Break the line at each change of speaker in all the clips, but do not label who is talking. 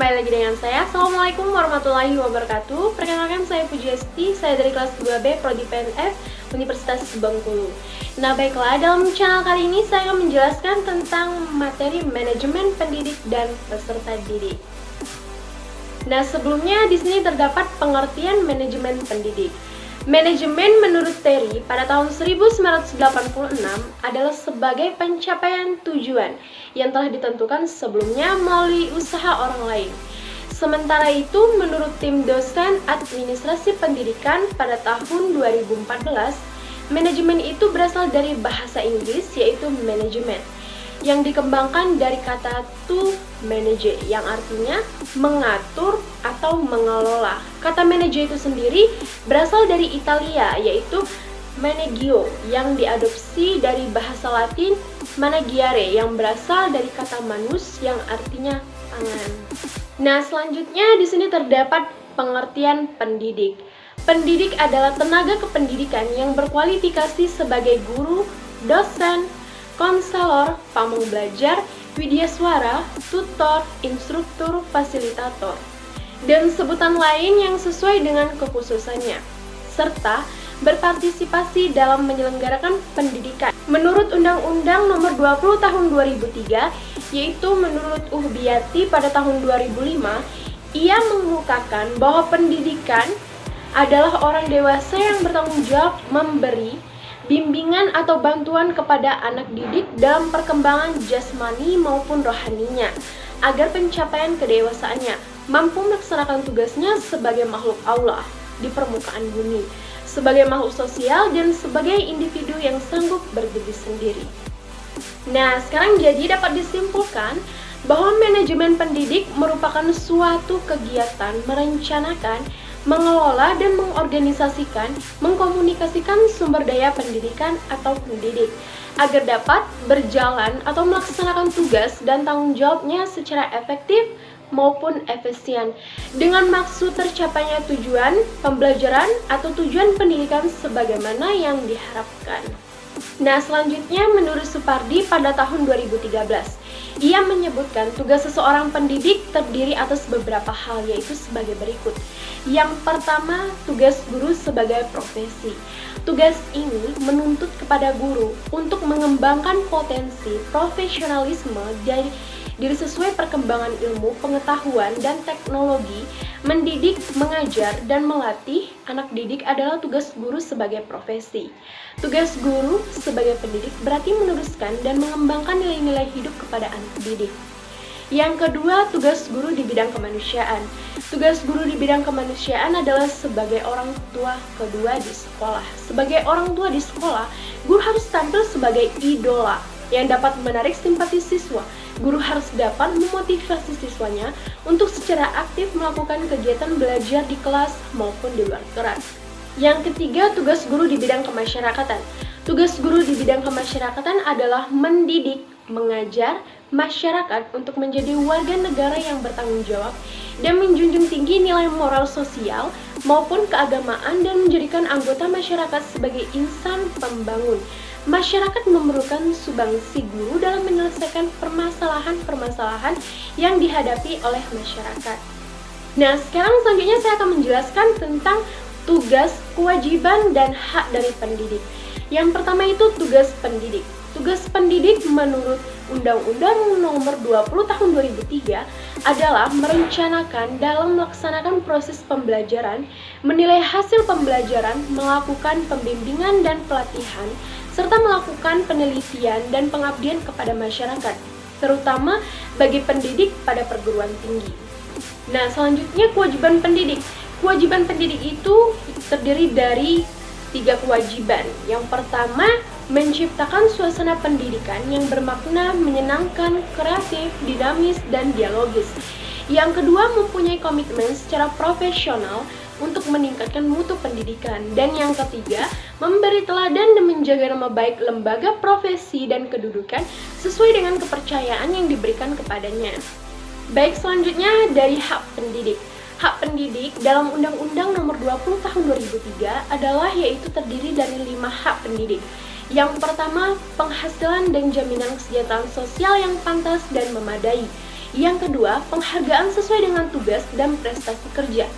kembali lagi dengan saya. Assalamualaikum warahmatullahi wabarakatuh. Perkenalkan, saya Pujiasti, saya dari kelas 2B Prodi PNF Universitas Bengkulu. Nah baiklah, dalam channel kali ini saya akan menjelaskan tentang materi manajemen pendidik dan peserta didik. Nah sebelumnya di sini terdapat pengertian manajemen pendidik. Manajemen menurut Terry pada tahun 1986 adalah sebagai pencapaian tujuan yang telah ditentukan sebelumnya melalui usaha orang lain. Sementara itu, menurut tim dosen administrasi pendidikan pada tahun 2014, manajemen itu berasal dari bahasa Inggris yaitu management, yang dikembangkan dari kata to manage yang artinya mengatur atau mengelola. Kata manage itu sendiri berasal dari Italia yaitu managio yang diadopsi dari bahasa Latin managiare yang berasal dari kata manus yang artinya tangan. Nah, selanjutnya di sini terdapat pengertian pendidik. Pendidik adalah tenaga kependidikan yang berkualifikasi sebagai guru, dosen, konselor, pamong belajar, widyaswara, tutor, instruktur, fasilitator, dan sebutan lain yang sesuai dengan kekhususannya, serta berpartisipasi dalam menyelenggarakan pendidikan. Menurut Undang-Undang Nomor 20 Tahun 2003, yaitu menurut Uhbiyati pada tahun 2005, ia mengemukakan bahwa pendidikan adalah orang dewasa yang bertanggung jawab memberi bimbingan atau bantuan kepada anak didik dalam perkembangan jasmani maupun rohaninya, agar pencapaian kedewasaannya mampu melaksanakan tugasnya sebagai makhluk Allah di permukaan bumi, sebagai makhluk sosial, dan sebagai individu yang sanggup berdiri sendiri. Nah, sekarang jadi dapat disimpulkan bahwa manajemen pendidik merupakan suatu kegiatan merencanakan, mengelola dan mengorganisasikan, mengkomunikasikan sumber daya pendidikan atau pendidik agar dapat berjalan atau melaksanakan tugas dan tanggung jawabnya secara efektif maupun efisien dengan maksud tercapainya tujuan pembelajaran atau tujuan pendidikan sebagaimana yang diharapkan. Nah, selanjutnya menurut Supardi pada tahun 2013, ia menyebutkan tugas seseorang pendidik terdiri atas beberapa hal, yaitu sebagai berikut. Yang pertama, tugas guru sebagai profesi. Tugas ini menuntut kepada guru untuk mengembangkan potensi profesionalisme dari diri sesuai perkembangan ilmu, pengetahuan, dan teknologi. Mendidik, mengajar, dan melatih anak didik adalah tugas guru sebagai profesi. Tugas guru sebagai pendidik berarti meneruskan dan mengembangkan nilai-nilai hidup kepada anak didik. Yang kedua, tugas guru di bidang kemanusiaan. Tugas guru di bidang kemanusiaan adalah sebagai orang tua kedua di sekolah. Sebagai orang tua di sekolah, guru harus tampil sebagai idola yang dapat menarik simpati siswa. Guru harus dapat memotivasi siswanya untuk secara aktif melakukan kegiatan belajar di kelas maupun di luar kelas. Yang ketiga, tugas guru di bidang kemasyarakatan. Tugas guru di bidang kemasyarakatan adalah mendidik, mengajar masyarakat untuk menjadi warga negara yang bertanggung jawab dan menjunjung tinggi nilai moral sosial maupun keagamaan dan menjadikan anggota masyarakat sebagai insan pembangun. Masyarakat memerlukan sumbangsi guru dalam menyelesaikan permasalahan-permasalahan yang dihadapi oleh masyarakat. Nah, sekarang selanjutnya saya akan menjelaskan tentang tugas, kewajiban, dan hak dari pendidik. Yang pertama itu tugas pendidik. Tugas pendidik menurut Undang-Undang Nomor 20 Tahun 2003 adalah merencanakan dalam melaksanakan proses pembelajaran, menilai hasil pembelajaran, melakukan pembimbingan dan pelatihan, serta melakukan penelitian dan pengabdian kepada masyarakat, terutama bagi pendidik pada perguruan tinggi. Nah, selanjutnya kewajiban pendidik. Kewajiban pendidik itu terdiri dari 3 kewajiban. Yang pertama, menciptakan suasana pendidikan yang bermakna, menyenangkan, kreatif, dinamis, dan dialogis. Yang kedua, mempunyai komitmen secara profesional untuk meningkatkan mutu pendidikan. Dan yang ketiga, memberi teladan dan menjaga nama baik lembaga, profesi, dan kedudukan sesuai dengan kepercayaan yang diberikan kepadanya. Baik, selanjutnya dari hak pendidik. Hak pendidik dalam Undang-Undang Nomor 20 Tahun 2003 adalah yaitu terdiri dari 5 hak pendidik. Yang pertama, penghasilan dan jaminan kesejahteraan sosial yang pantas dan memadai. Yang kedua, penghargaan sesuai dengan tugas dan prestasi kerja.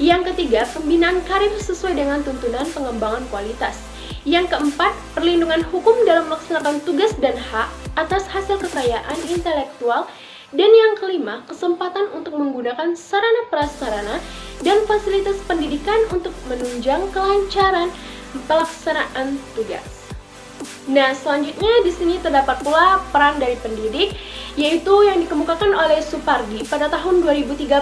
Yang ketiga, pembinaan karir sesuai dengan tuntunan pengembangan kualitas. Yang keempat, perlindungan hukum dalam melaksanakan tugas dan hak atas hasil kekayaan intelektual. Dan yang kelima, kesempatan untuk menggunakan sarana prasarana dan fasilitas pendidikan untuk menunjang kelancaran pelaksanaan tugas. Nah, selanjutnya di sini terdapat pula peran dari pendidik, yaitu yang dikemukakan oleh Supardi pada tahun 2013.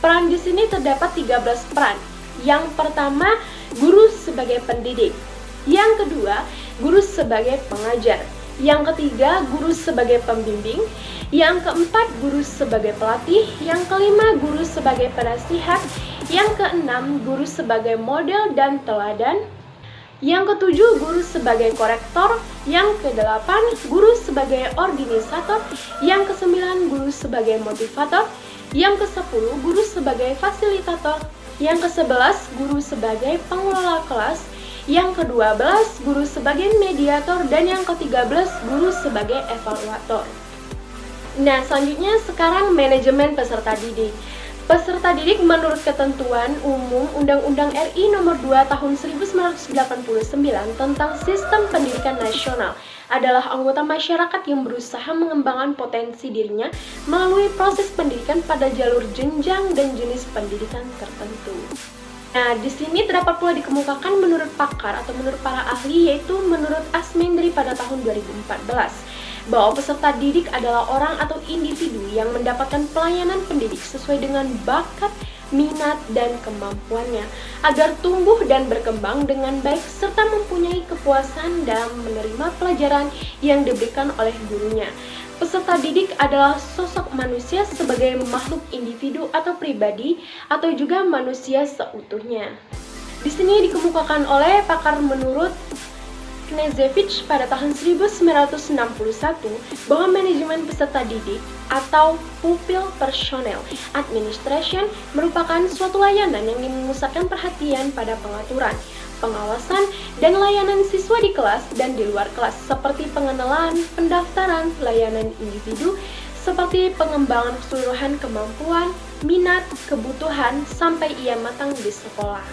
Peran di sini terdapat 13 peran. Yang pertama, guru sebagai pendidik. Yang kedua, guru sebagai pengajar. Yang ketiga, guru sebagai pembimbing. Yang keempat, guru sebagai pelatih. Yang kelima, guru sebagai penasihat. Yang keenam, guru sebagai model dan teladan. Yang ketujuh, guru sebagai korektor. Yang kedelapan, guru sebagai organisator. Yang kesembilan, guru sebagai motivator. Yang kesepuluh, guru sebagai fasilitator. Yang kesebelas, guru sebagai pengelola kelas. Yang ke-12, guru sebagai mediator. Dan yang ke-13, guru sebagai evaluator. Nah, selanjutnya sekarang manajemen peserta didik. Peserta didik menurut ketentuan umum Undang-Undang RI Nomor 2 Tahun 1989 tentang Sistem Pendidikan Nasional adalah anggota masyarakat yang berusaha mengembangkan potensi dirinya melalui proses pendidikan pada jalur jenjang dan jenis pendidikan tertentu. Nah, di sini terdapat pula dikemukakan menurut pakar atau menurut para ahli, yaitu menurut Asmendri pada tahun 2014, bahwa peserta didik adalah orang atau individu yang mendapatkan pelayanan pendidik sesuai dengan bakat, minat, dan kemampuannya agar tumbuh dan berkembang dengan baik serta mempunyai kepuasan dalam menerima pelajaran yang diberikan oleh gurunya. Peserta didik adalah sosok manusia sebagai makhluk individu atau pribadi atau juga manusia seutuhnya. Di sini dikemukakan oleh pakar menurut Knežević pada tahun 1961 bahwa manajemen peserta didik atau pupil personnel administration merupakan suatu layanan yang memusatkan perhatian pada pengaturan, pengawasan, dan layanan siswa di kelas dan di luar kelas, seperti pengenalan, pendaftaran, layanan individu, seperti pengembangan keseluruhan kemampuan, minat, kebutuhan, sampai ia matang di sekolah.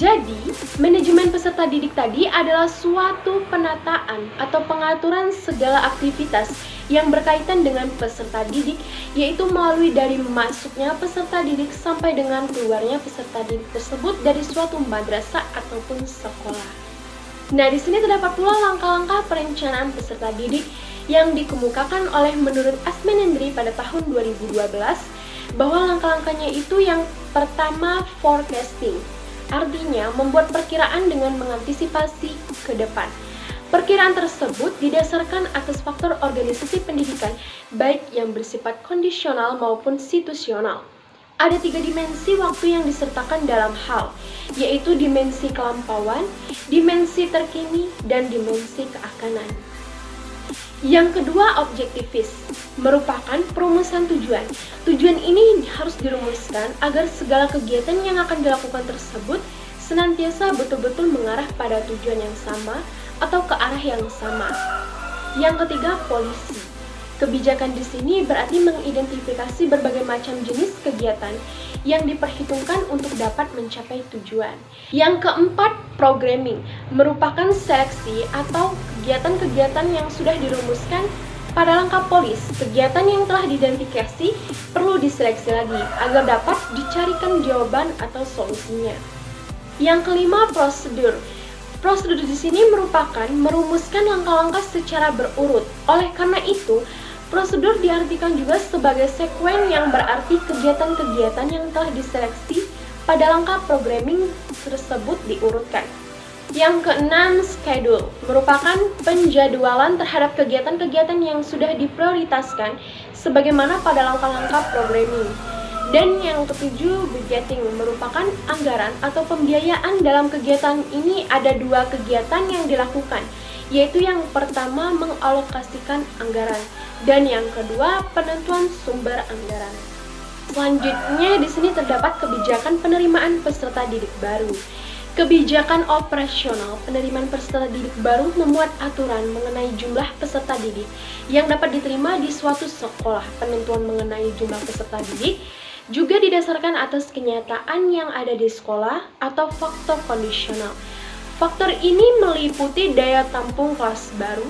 Jadi, manajemen peserta didik tadi adalah suatu penataan atau pengaturan segala aktivitas yang berkaitan dengan peserta didik, yaitu melalui dari masuknya peserta didik sampai dengan keluarnya peserta didik tersebut dari suatu madrasah ataupun sekolah. Nah, di sini terdapat pula langkah-langkah perencanaan peserta didik yang dikemukakan oleh menurut Asmendri pada tahun 2012, bahwa langkah-langkahnya itu yang pertama forecasting. Artinya, membuat perkiraan dengan mengantisipasi ke depan. Perkiraan tersebut didasarkan atas faktor organisasi pendidikan, baik yang bersifat kondisional maupun situasional. Ada 3 dimensi waktu yang disertakan dalam hal, yaitu dimensi kelampauan, dimensi terkini, dan dimensi keakanan. Yang kedua, objektifis, merupakan perumusan tujuan. Tujuan ini harus dirumuskan agar segala kegiatan yang akan dilakukan tersebut senantiasa betul-betul mengarah pada tujuan yang sama atau ke arah yang sama. Yang ketiga, polisi. Kebijakan di sini berarti mengidentifikasi berbagai macam jenis kegiatan yang diperhitungkan untuk dapat mencapai tujuan. Yang keempat, programming, merupakan seleksi atau kegiatan-kegiatan yang sudah dirumuskan pada langkah polis. Kegiatan yang telah diidentifikasi perlu diseleksi lagi agar dapat dicarikan jawaban atau solusinya. Yang kelima, prosedur. Prosedur di sini merupakan merumuskan langkah-langkah secara berurut. Oleh karena itu, prosedur diartikan juga sebagai sekuen yang berarti kegiatan-kegiatan yang telah diseleksi pada langkah programming tersebut diurutkan. Yang keenam, schedule, merupakan penjadwalan terhadap kegiatan-kegiatan yang sudah diprioritaskan sebagaimana pada langkah-langkah programming. Dan yang ketujuh, budgeting, merupakan anggaran atau pembiayaan. Dalam kegiatan ini ada 2 kegiatan yang dilakukan, yaitu yang pertama mengalokasikan anggaran dan yang kedua penentuan sumber anggaran. Selanjutnya di sini terdapat kebijakan penerimaan peserta didik baru. Kebijakan operasional penerimaan peserta didik baru memuat aturan mengenai jumlah peserta didik yang dapat diterima di suatu sekolah. Penentuan mengenai jumlah peserta didik juga didasarkan atas kenyataan yang ada di sekolah atau faktor kondisional. Faktor ini meliputi daya tampung kelas baru,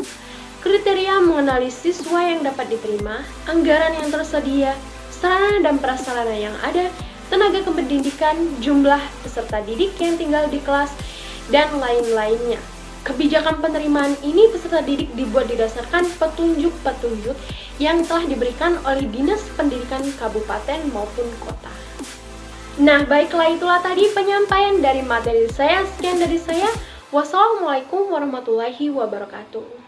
kriteria mengenali siswa yang dapat diterima, anggaran yang tersedia, sarana dan prasarana yang ada, tenaga kependidikan, jumlah peserta didik yang tinggal di kelas, dan lain-lainnya. Kebijakan penerimaan ini peserta didik dibuat didasarkan petunjuk-petunjuk yang telah diberikan oleh Dinas Pendidikan Kabupaten maupun Kota. Nah, baiklah itulah tadi penyampaian dari materi saya. Sekian dari saya. Wassalamualaikum warahmatullahi wabarakatuh.